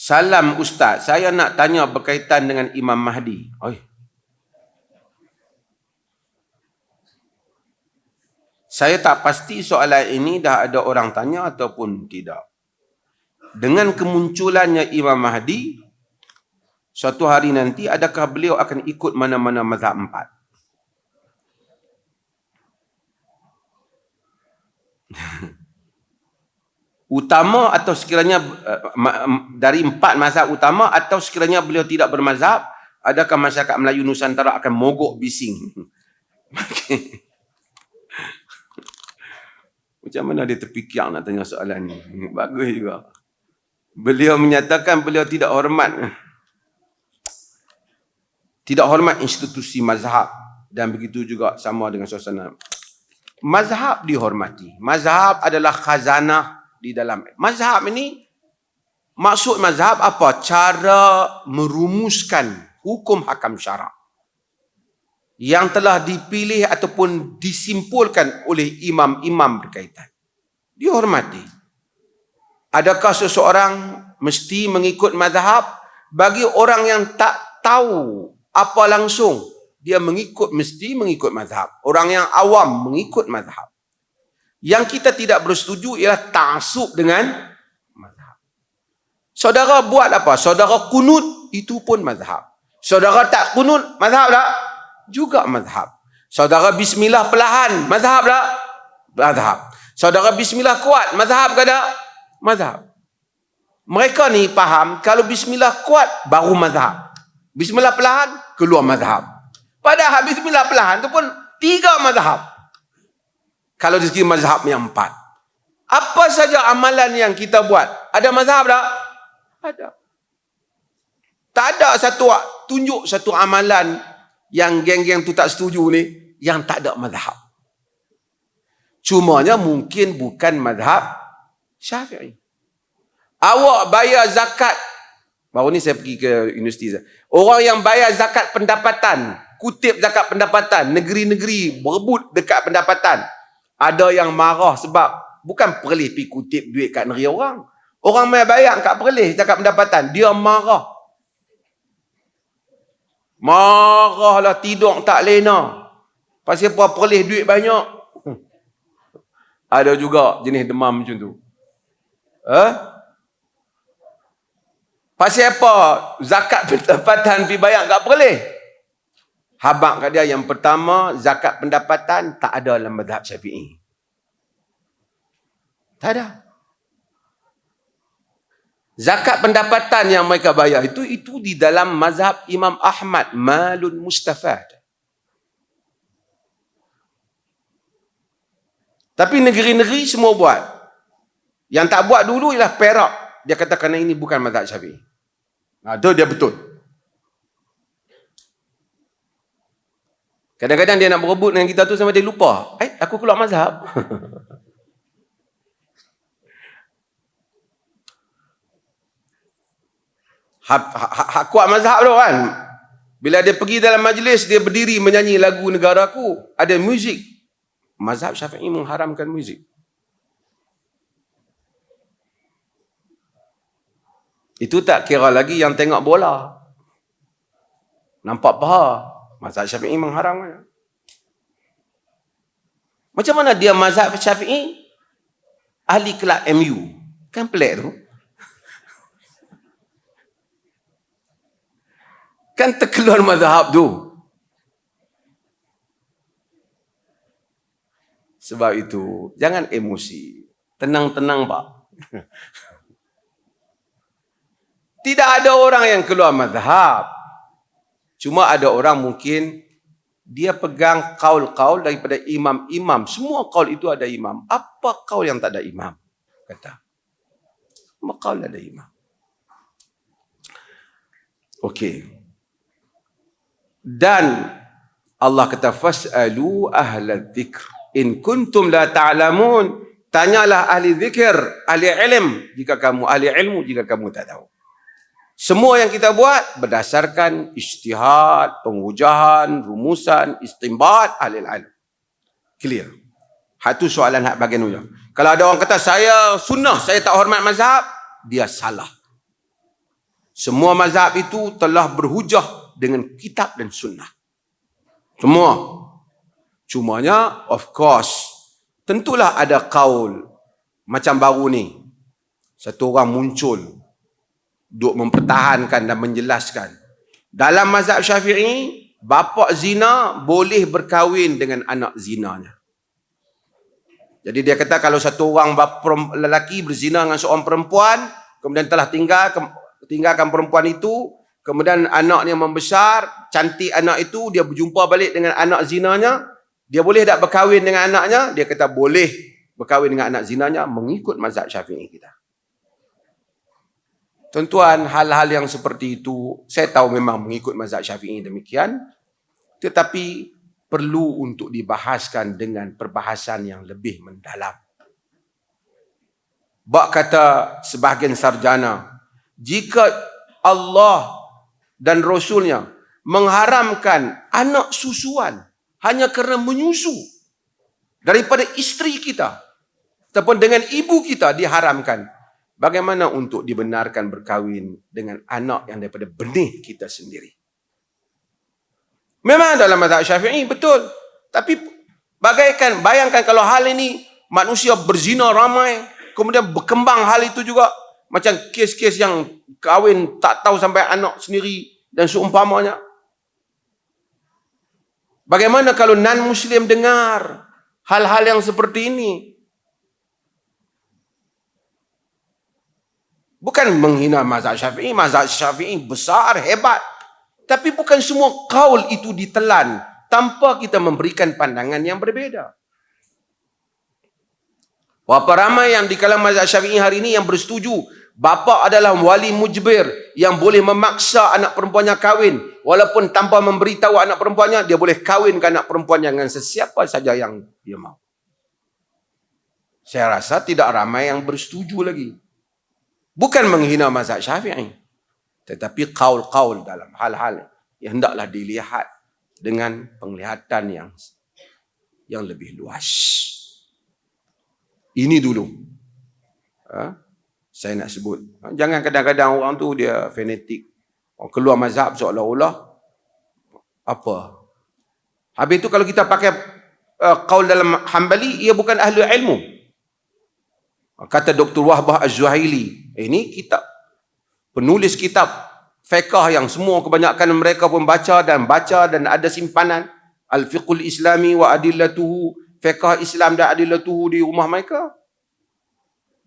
Salam Ustaz, saya nak tanya berkaitan dengan Imam Mahdi. Oi. Saya tak pasti soalan ini dah ada orang tanya ataupun tidak. Dengan kemunculannya Imam Mahdi, suatu hari nanti adakah beliau akan ikut mana-mana mazhab 4? Utama atau sekiranya dari 4 mazhab utama, atau sekiranya beliau tidak bermazhab, adakah masyarakat Melayu Nusantara akan mogok bising? Macam mana dia terfikir nak tanya soalan ni? Bagus juga. Beliau menyatakan beliau tidak hormat institusi mazhab, dan begitu juga sama dengan suasana. Mazhab dihormati. Mazhab adalah khazanah di dalam. Mazhab ini, maksud mazhab apa? Cara merumuskan hukum hakam syarak yang telah dipilih ataupun disimpulkan oleh imam-imam berkaitan. Dihormati. Adakah seseorang mesti mengikut mazhab? Bagi orang yang tak tahu apa langsung, dia mesti mengikut mazhab. Orang yang awam mengikut mazhab. Yang kita tidak bersetuju ialah ta'assub dengan mazhab. Saudara buat apa? Saudara kunut, itu pun mazhab. Saudara tak kunut, mazhab tak? Juga mazhab. Saudara bismillah perlahan, mazhab tak? Mazhab. Saudara bismillah kuat, mazhab ke tak? Mazhab. Mereka ni faham, kalau bismillah kuat, baru mazhab. Bismillah perlahan, keluar mazhab. Padahal bismillah perlahan tu pun 3 mazhab. Kalau di segi mazhab yang 4. Apa saja amalan yang kita buat, ada mazhab tak? Ada. Tak ada tunjuk satu amalan yang geng-geng tu tak setuju ni, yang tak ada mazhab. Cumanya mungkin bukan mazhab Syafi'i. Awak bayar zakat. Baru ni saya pergi ke universiti. Orang yang bayar zakat pendapatan, kutip zakat pendapatan, negeri-negeri berebut dekat pendapatan. Ada yang marah sebab bukan perlih pergi kutip duit kat negeri orang. Orang mai bayar kat perlih zakat pendapatan, dia marah. Marahlah tidur tak lena. Pasal apa perlih duit banyak? Ada juga jenis demam macam tu. Pasal apa zakat pendapatan pergi bayar kat perlih? Habaq kat dia, yang pertama, zakat pendapatan tak ada dalam mazhab Syafi'i. Tak ada. Zakat pendapatan yang mereka bayar itu di dalam mazhab Imam Ahmad, malun mustafad. Tapi negeri-negeri semua buat. Yang tak buat dulu ialah Perak. Dia kata kerana ini bukan mazhab Syafi'i. Itu dia betul. Kadang-kadang dia nak berebut dengan kita tu sampai dia lupa. Aku keluar mazhab. Hak kuat mazhab tu kan. Bila dia pergi dalam majlis, dia berdiri menyanyi lagu negaraku. Ada muzik. Mazhab Syafi'i mengharamkan muzik. Itu tak kira lagi yang tengok bola. Nampak paha. Mazhab Syafi'i mengharamkan. Macam mana dia mazhab Syafi'i? Ahli kelab MU. Kan pelik tu. Kan terkeluar mazhab tu. Sebab itu, jangan emosi. Tenang-tenang, Pak. Tidak ada orang yang keluar mazhab. Cuma ada orang mungkin dia pegang kaul-kaul daripada imam-imam. Semua kaul itu ada imam. Apa kaul yang tak ada imam? Kata. Semua kaul ada imam. Okey. Dan Allah kata fas'alu ahla dzikr in kuntum la ta'lamun. Tanyalah ahli zikir, ahli ilm jika kamu ahli ilmu, jika kamu tak tahu. Semua yang kita buat berdasarkan ijtihad, penghujahan, rumusan, istinbat ahli ilm. Clear. Hak tu soalan hak bagian ujung. Kalau ada orang kata saya sunnah, saya tak hormat mazhab, dia salah. Semua mazhab itu telah berhujah dengan kitab dan sunnah. Semua. Cumanya, of course, tentulah ada kaul macam baru ni. Satu orang muncul, duk mempertahankan dan menjelaskan. Dalam mazhab Syafi'i, bapa zina boleh berkahwin dengan anak zinanya. Jadi dia kata kalau satu orang lelaki berzina dengan seorang perempuan, kemudian telah tinggalkan perempuan itu, kemudian anaknya membesar, cantik anak itu, dia berjumpa balik dengan anak zinanya, dia boleh tak berkahwin dengan anaknya? Dia kata boleh berkahwin dengan anak zinanya mengikut mazhab Syafi'i kita. Tuan-tuan, hal-hal yang seperti itu, saya tahu memang mengikut mazhab Syafi'i demikian, tetapi perlu untuk dibahaskan dengan perbahasan yang lebih mendalam. Bak kata sebahagian sarjana, jika Allah dan Rasulnya mengharamkan anak susuan hanya kerana menyusu daripada isteri kita ataupun dengan ibu kita diharamkan, bagaimana untuk dibenarkan berkahwin dengan anak yang daripada benih kita sendiri? Memang dalam mazhab Syafi'i betul. Tapi bayangkan kalau hal ini manusia berzina ramai, kemudian berkembang hal itu juga. Macam kes-kes yang kahwin tak tahu sampai anak sendiri dan seumpamanya. Bagaimana kalau non-Muslim dengar hal-hal yang seperti ini? Bukan menghina mazhab Syafi'i. Mazhab Syafi'i besar, hebat. Tapi bukan semua kaul itu ditelan tanpa kita memberikan pandangan yang berbeza. Berapa ramai yang di kalangan mazhab Syafi'i hari ini yang bersetuju bapa adalah wali mujbir yang boleh memaksa anak perempuannya kahwin, walaupun tanpa memberitahu anak perempuannya, dia boleh kahwinkan anak perempuannya dengan sesiapa saja yang dia mahu. Saya rasa tidak ramai yang bersetuju lagi. Bukan menghina mazhab Syafi'i, tetapi kaul-kaul dalam hal-hal yang hendaklah dilihat dengan penglihatan yang lebih luas. Ini dulu. Saya nak sebut. Jangan kadang-kadang orang tu dia fanatik. Keluar mazhab seolah-olah apa. Habis itu kalau kita pakai kaul dalam Hanbali, ia bukan ahli ilmu. Kata Dr. Wahbah Az-Zuhaili. Ini kitab. Penulis kitab fiqh yang semua kebanyakan mereka pun baca dan ada simpanan Al-Fiqhul Islami wa Adillatuhu, fiqh Islam dan Adillatuhu di rumah mereka.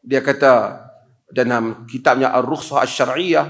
Dia kata dalam kitabnya Ar-Rukhsah Asy-Syar'iyyah,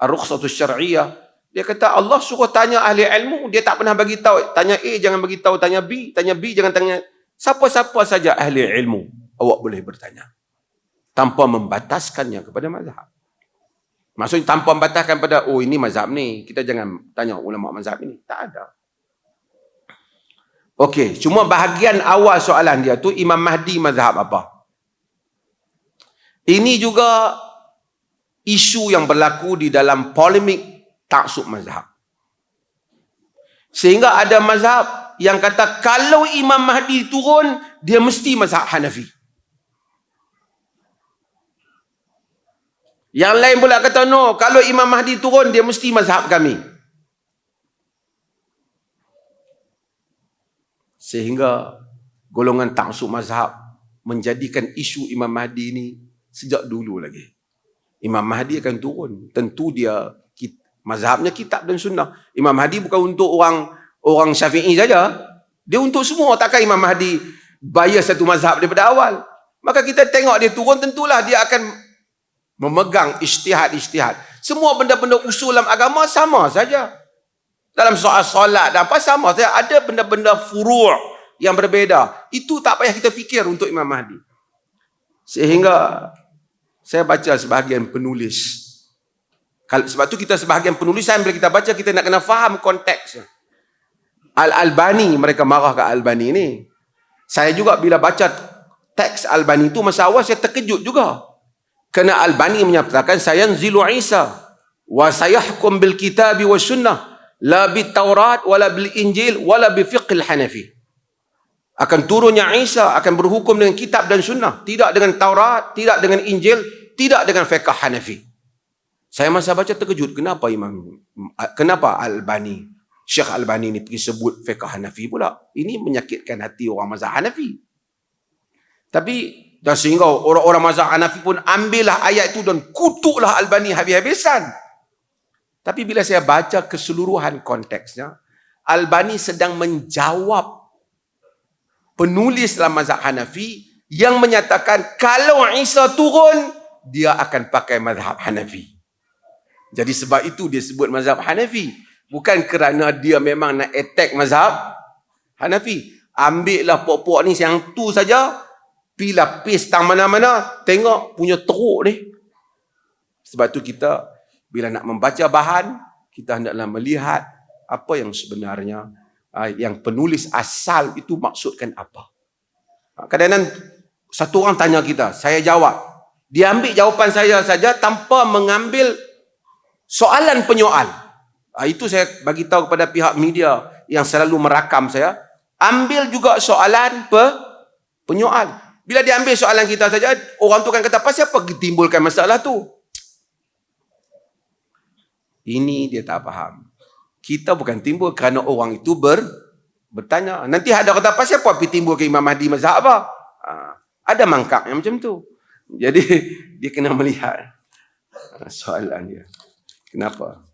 Ar-Rukhsah Asy-Syar'iyyah, dia kata Allah suruh tanya ahli ilmu, dia tak pernah bagi tahu. Tanya A jangan bagi tahu, tanya B jangan tanya. Siapa-siapa saja ahli ilmu awak boleh bertanya tanpa membataskannya kepada mazhab. Maksudnya tanpa membataskan pada, oh ini mazhab ni, kita jangan tanya ulama mazhab ini. Tak ada. Okey, cuma bahagian awal soalan dia tu, Imam Mahdi mazhab apa? Ini juga isu yang berlaku di dalam polemik taksub mazhab. Sehingga ada mazhab yang kata kalau Imam Mahdi turun, dia mesti mazhab Hanafi. Yang lain pula kata no, kalau Imam Mahdi turun, dia mesti mazhab kami. Sehingga golongan taksub mazhab menjadikan isu Imam Mahdi ini sejak dulu lagi. Imam Mahdi akan turun. Tentu dia mazhabnya kitab dan sunnah. Imam Mahdi bukan untuk orang Syafi'i saja. Dia untuk semua. Takkan Imam Mahdi bias satu mazhab daripada awal. Maka kita tengok dia turun, tentulah dia akan memegang ijtihad. Semua benda-benda usul dalam agama sama saja. Dalam soal solat dan apa sama saja. Ada benda-benda furu' yang berbeza. Itu tak payah kita fikir untuk Imam Mahdi. Sehingga saya baca sebahagian penulis. Sebab tu kita sebahagian penulisan bila kita baca, kita nak kena faham konteks. Al-Albani, mereka marah ke Al-Albani ni. Saya juga bila baca teks Al-Albani itu masa awal saya terkejut juga. Kerana Al-Albani menyatakan sayanzilu Isa wa sayahkum bil kitabi wa sunnah la bit Taurat wala bil Injil wala bi fiqhil Hanafi. Akan turunnya Isa akan berhukum dengan kitab dan sunnah, tidak dengan Taurat, tidak dengan Injil, tidak dengan fiqh Hanafi. Saya masa baca terkejut, kenapa Al-Albani, Syekh Al-Albani ni pergi sebut fiqh Hanafi pula. Ini menyakitkan hati orang mazhab Hanafi. Tapi dan sehingga orang-orang mazhab Hanafi pun ambillah ayat itu dan kutuklah Al-Albani habis-habisan. Tapi bila saya baca keseluruhan konteksnya, Al-Albani sedang menjawab penulis dalam mazhab Hanafi yang menyatakan kalau Isa turun, dia akan pakai mazhab Hanafi. Jadi sebab itu dia sebut mazhab Hanafi. Bukan kerana dia memang nak attack mazhab Hanafi. Ambillah pokok-pokok ni yang tu saja, pilah pistang mana-mana, tengok punya teruk ni. Sebab tu kita bila nak membaca bahan, kita hendaklah melihat apa yang sebenarnya yang penulis asal itu maksudkan apa. Kadang-kadang satu orang tanya kita, saya jawab. Dia ambil jawapan saya saja tanpa mengambil soalan penyoal. Itu saya bagi tahu kepada pihak media yang selalu merakam saya. Ambil juga soalan penyoal. Bila dia ambil soalan kita saja, orang tu kan kata, pasal apa timbulkan masalah tu? Ini dia tak faham. Kita bukan timbul kerana orang itu bertanya. Nanti ada kata, pasal apa timbul ke Imam Mahdi mazhab apa? Ada mangkak yang macam tu. Jadi dia kena melihat soalan dia. Kenapa?